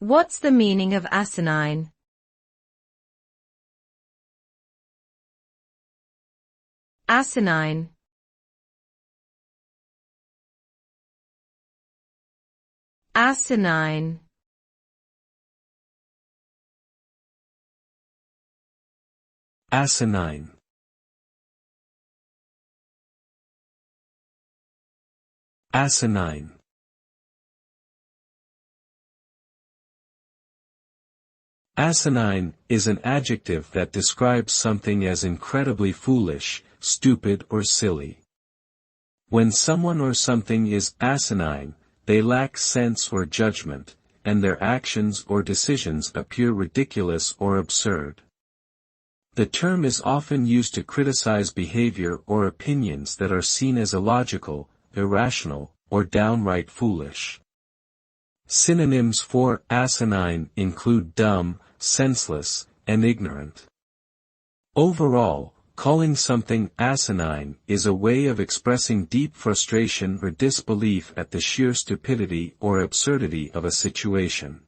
What's the meaning of asinine? Asinine. Asinine. Asinine. Asinine. Asinine is an adjective that describes something as incredibly foolish, stupid or silly. When someone or something is asinine, they lack sense or judgment, and their actions or decisions appear ridiculous or absurd. The term is often used to criticize behavior or opinions that are seen as illogical, irrational, or downright foolish. Synonyms for asinine include dumb, senseless, and ignorant. Overall, calling something asinine is a way of expressing deep frustration or disbelief at the sheer stupidity or absurdity of a situation.